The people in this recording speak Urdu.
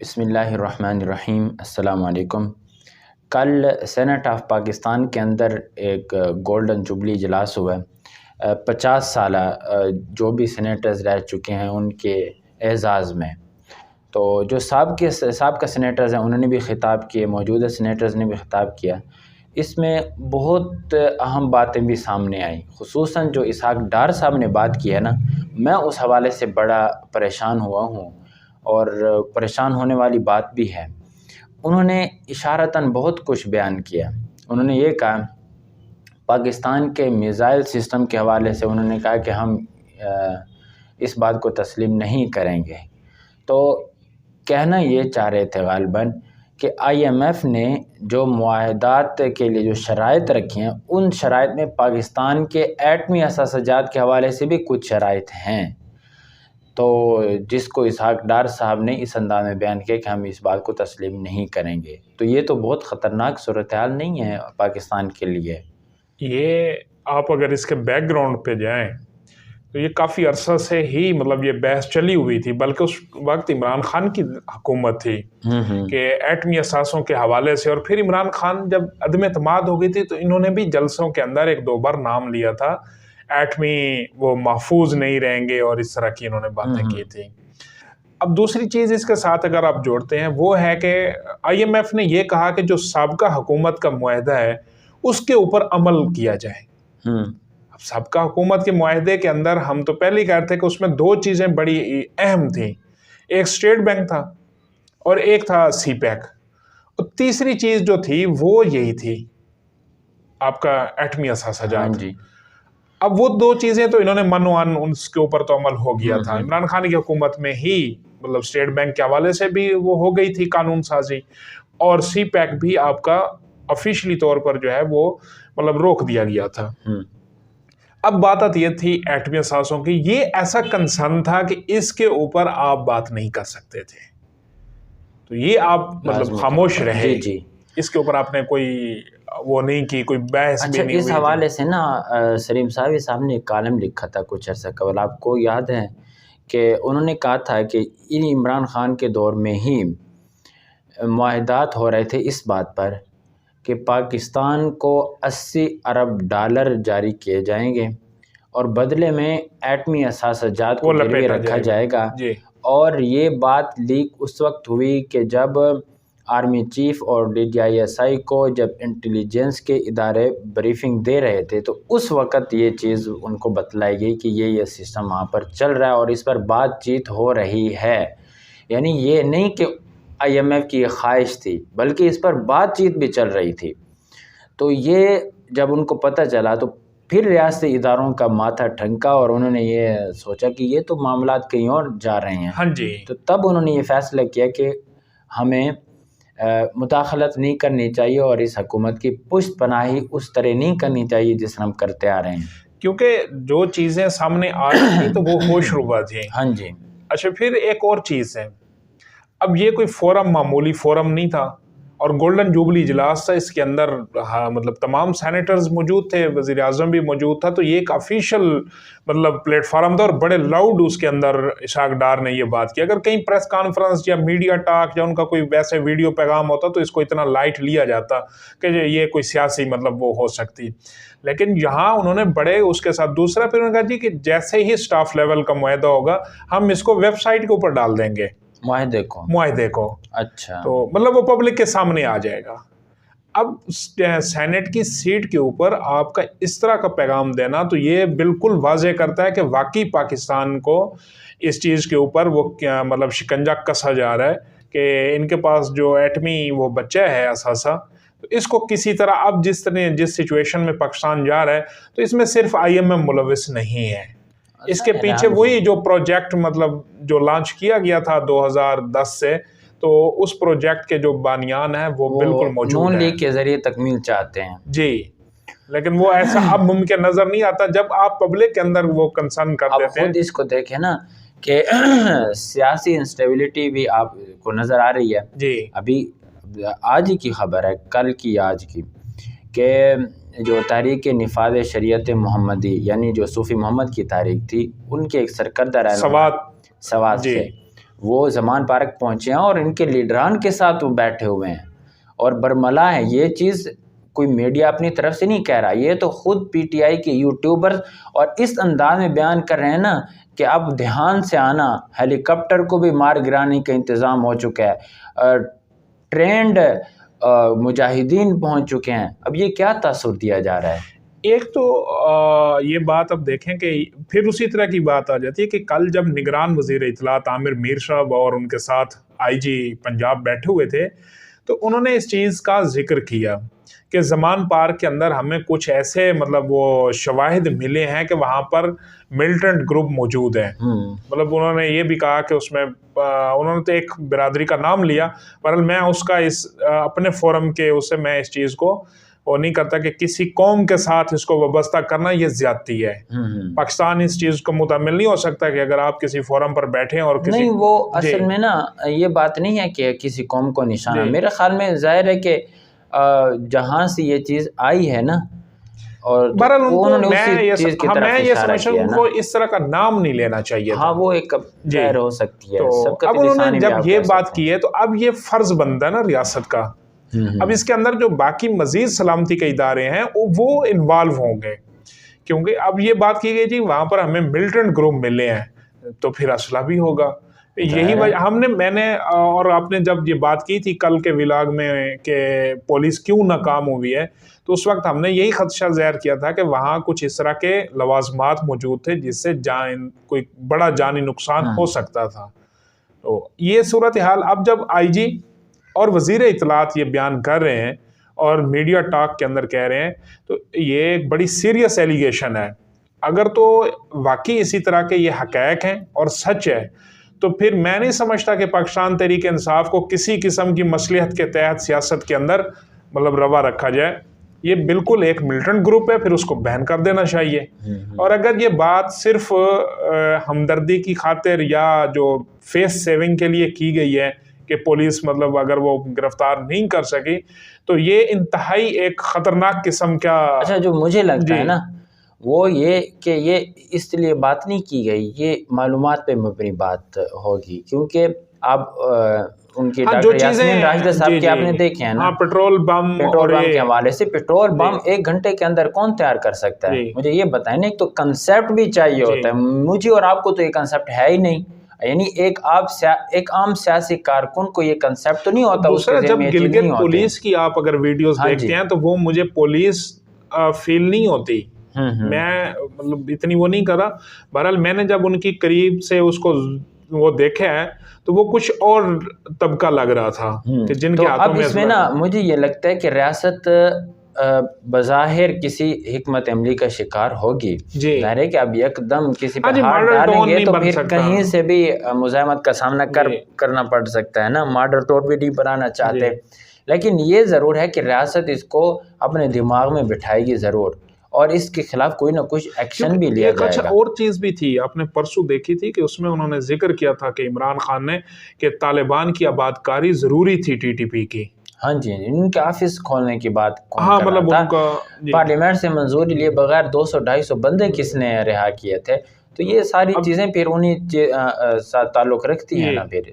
بسم اللہ الرحمن الرحیم۔ السلام علیکم۔ کل سینٹ آف پاکستان کے اندر ایک گولڈن جوبلی اجلاس ہوا ہے 50 سالہ جو بھی سینیٹرز رہ چکے ہیں ان کے اعزاز میں۔ تو جو سابقہ سینیٹرز ہیں انہوں نے بھی خطاب کیے، موجودہ سینیٹرز نے بھی خطاب کیا۔ اس میں بہت اہم باتیں بھی سامنے آئیں، خصوصاً جو اسحاق ڈار صاحب نے بات کی ہے نا، میں اس حوالے سے بڑا پریشان ہوا ہوں اور پریشان ہونے والی بات بھی ہے۔ انہوں نے اشارتاً بہت کچھ بیان کیا۔ انہوں نے یہ کہا پاکستان کے میزائل سسٹم کے حوالے سے، انہوں نے کہا کہ ہم اس بات کو تسلیم نہیں کریں گے۔ تو کہنا یہ چاہ رہے تھے غالباً کہ آئی ایم ایف نے جو معاہدات کے لیے جو شرائط رکھی ہیں، ان شرائط میں پاکستان کے ایٹمی اثاثہ جات کے حوالے سے بھی کچھ شرائط ہیں۔ تو جس کو اسحاق ڈار صاحب نے اس انداز میں بیان کیا کہ ہم اس بات کو تسلیم نہیں کریں گے، تو یہ تو بہت خطرناک صورتحال نہیں ہے پاکستان کے لیے؟ یہ آپ اگر اس کے بیک گراؤنڈ پہ جائیں تو یہ کافی عرصہ سے ہی یہ بحث چلی ہوئی تھی، بلکہ اس وقت عمران خان کی حکومت تھی کہ ایٹمی اثاثوں کے حوالے سے، اور پھر عمران خان جب عدم اعتماد ہو گئی تھی تو انہوں نے بھی جلسوں کے اندر ایک دو بار نام لیا تھا، ایٹمی وہ محفوظ نہیں رہیں گے اور اس طرح کی انہوں نے باتیں کی تھی۔ اب دوسری چیز اس کے ساتھ اگر آپ جوڑتے ہیں وہ ہے کہ آئی ایم ایف نے یہ کہا کہ جو سابقہ حکومت کا معاہدہ ہے اس کے اوپر عمل کیا جائے۔ اب سابقہ حکومت کے معاہدے کے اندر ہم تو پہلے ہی کہتے تھے کہ اس میں دو چیزیں بڑی اہم تھیں، ایک اسٹیٹ بینک تھا اور ایک تھا سی پیک، اور تیسری چیز جو تھی وہ یہی تھی آپ کا ایٹمی اثاثہ جات۔ اب وہ دو چیزیں تو انہوں نے منوان اس کے اوپر تو عمل ہو گیا تھا، عمران خان کی حکومت میں ہی اسٹیٹ بینک کے حوالے سے بھی وہ ہو گئی تھی قانون سازی، اور سی پیک بھی آپ کا آفیشلی طور پر جو ہے وہ روک دیا گیا تھا۔ اب بات یہ تھی ایٹمی اثاثوں کی، یہ ایسا کنسرن تھا کہ اس کے اوپر آپ بات نہیں کر سکتے تھے، تو یہ آپ خاموش رہے، اس کے اوپر آپ نے کوئی وہ نہیں کی، کوئی بحث بھی نہیں ہوئی۔ اس حوالے سے نا سلیم صاحب نے ایک کالم لکھا تھا کچھ عرصہ قبل، آپ کو یاد ہے کہ انہوں نے کہا تھا کہ عمران خان کے دور میں ہی معاہدات ہو رہے تھے اس بات پر کہ پاکستان کو 80 ارب ڈالر جاری کیے جائیں گے اور بدلے میں ایٹمی اثاثہ جات کو گروی رکھا جائے گا۔ اور یہ بات لیک اس وقت ہوئی کہ جب آرمی چیف اور DGISI کو جب انٹیلیجنس کے ادارے بریفنگ دے رہے تھے تو اس وقت یہ چیز ان کو بتلائی گئی کہ یہ سسٹم وہاں پر چل رہا ہے اور اس پر بات چیت ہو رہی ہے۔ یعنی یہ نہیں کہ آئی ایم ایف کی یہ خواہش تھی، بلکہ اس پر بات چیت بھی چل رہی تھی۔ تو یہ جب ان کو پتہ چلا تو پھر ریاستی اداروں کا ماتھا ٹھنکا اور انہوں نے یہ سوچا کہ یہ تو معاملات کہیں اور جا رہے ہیں۔ تو تب انہوں نے یہ فیصلہ کیا کہ ہمیں مداخلت نہیں کرنی چاہیے اور اس حکومت کی پشت پناہی اس طرح نہیں کرنی چاہیے جس طرح ہم کرتے آ رہے ہیں، کیونکہ جو چیزیں سامنے آ رہی تھیں تو وہ ہوش ربا تھیں۔ اچھا، پھر ایک اور چیز ہے، اب یہ کوئی فورم معمولی فورم نہیں تھا اور گولڈن جوبلی اجلاس تھا، اس کے اندر تمام سینیٹرز موجود تھے، وزیر اعظم بھی موجود تھا، تو یہ ایک آفیشل پلیٹ فارم تھا اور بڑے لاؤڈ اس کے اندر اسحاق ڈار نے یہ بات کی۔ اگر کہیں پریس کانفرنس یا میڈیا ٹاک یا ان کا کوئی ویسے ویڈیو پیغام ہوتا تو اس کو اتنا لائٹ لیا جاتا کہ یہ کوئی سیاسی وہ ہو سکتی، لیکن یہاں انہوں نے بڑے اس کے ساتھ دوسرا پھر انہوں نے کہا جی کہ جیسے ہی اسٹاف لیول کا معاہدہ ہوگا ہم اس کو ویب سائٹ کے اوپر ڈال دیں گے معاہدے کو۔ اچھا، تو وہ پبلک کے سامنے آ جائے گا۔ اب سینٹ کی سیٹ کے اوپر آپ کا اس طرح کا پیغام دینا تو یہ بالکل واضح کرتا ہے کہ واقعی پاکستان کو اس چیز کے اوپر وہ شکنجہ کسا جا رہا ہے کہ ان کے پاس جو ایٹمی وہ بچہ ہے اثاثہ، تو اس کو کسی طرح اب جس سچویشن میں پاکستان جا رہا ہے تو اس میں صرف آئی ایم ایم ملوث نہیں ہے، اس کے پیچھے وہی جو پروجیکٹ جو لانچ کیا گیا تھا 2010 سے، تو اس پروجیکٹ کے جو بانیان ہیں وہ بالکل موجود ہیں، نون لیگ کے ذریعے تکمیل چاہتے ہیں جی، لیکن وہ ایسا اب ممکن نظر نہیں آتا جب آپ پبلک کے اندر وہ کنسرن کر دیتے ہیں۔ خود اس کو دیکھیں نا کہ سیاسی انسٹیبلٹی بھی آپ کو نظر آ رہی ہے جی۔ ابھی آج ہی کی خبر ہے، کل کی آج کی، کہ جو تحریک نفاذ شریعت محمدی یعنی جو صوفی محمد کی تحریک تھی، ان کے ایک سرکردہ سوات سے وہ زمان پارک پہنچے ہیں اور ان کے لیڈران کے ساتھ وہ بیٹھے ہوئے ہیں اور برملا ہے. یہ چیز کوئی میڈیا اپنی طرف سے نہیں کہہ رہا, یہ تو خود پی ٹی آئی کے یوٹیوبر اور اس انداز میں بیان کر رہے ہیں نا کہ اب دھیان سے آنا, ہیلی کاپٹر کو بھی مار گرانے کا انتظام ہو چکا ہے, ٹرینڈ مجاہدین پہنچ چکے ہیں. اب یہ کیا تاثر دیا جا رہا ہے؟ ایک تو یہ بات اب دیکھیں کہ پھر اسی طرح کی بات آ جاتی ہے کہ کل جب نگران وزیر اطلاعات عامر میر صاحب اور ان کے ساتھ آئی جی پنجاب بیٹھے ہوئے تھے تو انہوں نے اس چیز کا ذکر کیا کہ زمان پارک کے اندر ہمیں کچھ ایسے مطلب وہ شواہد ملے ہیں کہ وہاں پر ملیٹنٹ گروپ موجود ہیں. مطلب انہوں نے یہ بھی کہا کہ اس میں انہوں نے تو ایک برادری کا نام لیا, بہرحال میں اس کا اس اپنے فورم کے اسے میں اس چیز کو وہ نہیں کرتا کہ کسی قوم کے ساتھ اس کو وابستہ کرنا یہ زیادتی ہے. پاکستان اس چیز کو متحمل نہیں ہو سکتا کہ اگر آپ کسی فورم پر بیٹھیں اور کسی نہیں, وہ اصل میں نا یہ بات نہیں ہے کہ کسی قوم کو نشانہ, میرے خیال میں ظاہر ہے کہ جہاں سے یہ چیز آئی ہے نا اور میں یہ سمجھتا ہوں کو اس طرح کا نام نہیں لینا چاہیے. ہاں وہ ایک ظاہر ہو سکتی ہے. اب انہوں نے جب یہ بات کی ہے تو اب یہ فرض بنتا ہے نا ریاست کا. اب اس کے اندر جو باقی مزید سلامتی کے ادارے ہیں وہ انوالو ہوں گے, کیونکہ اب یہ بات کی گئی جی وہاں پر ہمیں ملیٹنٹ گروپ ملے ہیں تو پھر اسلحہ بھی ہوگا. یہی وجہ میں نے اور آپ نے جب یہ بات کی تھی کل کے ولاگ میں کہ پولیس کیوں ناکام ہوئی ہے تو اس وقت ہم نے یہی خدشہ ظاہر کیا تھا کہ وہاں کچھ اس طرح کے لوازمات موجود تھے جس سے کوئی بڑا جانی نقصان ہو سکتا تھا. تو یہ صورتحال اب جب آئی جی اور وزیر اطلاعات یہ بیان کر رہے ہیں اور میڈیا ٹاک کے اندر کہہ رہے ہیں تو یہ ایک بڑی سیریس ایلیگیشن ہے. اگر تو واقعی اسی طرح کے یہ حقائق ہیں اور سچ ہے تو پھر میں نہیں سمجھتا کہ پاکستان تحریک انصاف کو کسی قسم کی مصلحت کے تحت سیاست کے اندر مطلب روا رکھا جائے. یہ بالکل ایک ملیٹنٹ گروپ ہے, پھر اس کو بین کر دینا چاہیے. اور اگر یہ بات صرف ہمدردی کی خاطر یا جو فیس سیونگ کے لیے کی گئی ہے کہ پولیس مطلب اگر وہ گرفتار نہیں کر سکی تو یہ انتہائی ایک خطرناک قسم کا. اچھا, جو مجھے لگتا ہے نا وہ یہ کہ یہ اس لیے بات نہیں کی گئی, یہ معلومات پہ مبنی بات ہوگی, کیونکہ اب ان کی ڈاکٹر یاسمین راشدہ صاحب کے آپ نے دیکھے ہیں نا پیٹرول بم کے حوالے سے. پیٹرول بم 1 گھنٹے کے اندر کون تیار کر سکتا ہے؟ مجھے یہ بتائیں نا, ایک تو کنسیپٹ بھی چاہیے ہوتا ہے. مجھے اور آپ کو تو یہ کنسیپٹ ہے ہی نہیں, یعنی ایک عام سیاسی کارکن کو یہ کنسیپٹ تو نہیں ہوتا. دوسرا جب گلگت پولیس کی آپ اگر ویڈیوز دیکھتے ہیں تو وہ مجھے پولیس فیل نہیں ہوتی. میں مطلب اتنی وہ نہیں کرا. بہرحال میں نے جب ان کی قریب سے اس کو وہ دیکھا ہے تو وہ کچھ اور طبقہ لگ رہا تھا کہ جن کے ہاتھوں میں. اب اس میں نا مجھے یہ لگتا ہے کہ ریاست بظاہر کسی حکمت عملی کا شکار ہوگی. ظاہر ہے کہ اب یک دم کسی پہ ہاتھ ڈالیں گے تو پھر کہیں سے بھی مزاحمت کا سامنا کرنا پڑ سکتا ہے نا. ماڈل ٹور بھی نہیں بنانا چاہتے, لیکن یہ ضرور ہے کہ ریاست اس کو اپنے دماغ میں بٹھائے گی ضرور اور اس کے خلاف کوئی نہ کچھ ایکشن بھی لیا جائے گا. اور چیز بھی تھی آپ نے پرسوں دیکھی تھی کہ اس میں انہوں نے ذکر کیا تھا کہ عمران خان نے کہ طالبان کی آبادکاری ضروری تھی ٹی ٹی پی کی. ہاں جی, ان کے آفس کھولنے کی بات مطلب ان کا پارلیمنٹ سے منظوری لیے بغیر 200-250 بندے کس نے رہا کیے تھے. تو یہ ساری چیزیں پھر انہیں ساتھ تعلق رکھتی ہیں نا. پھر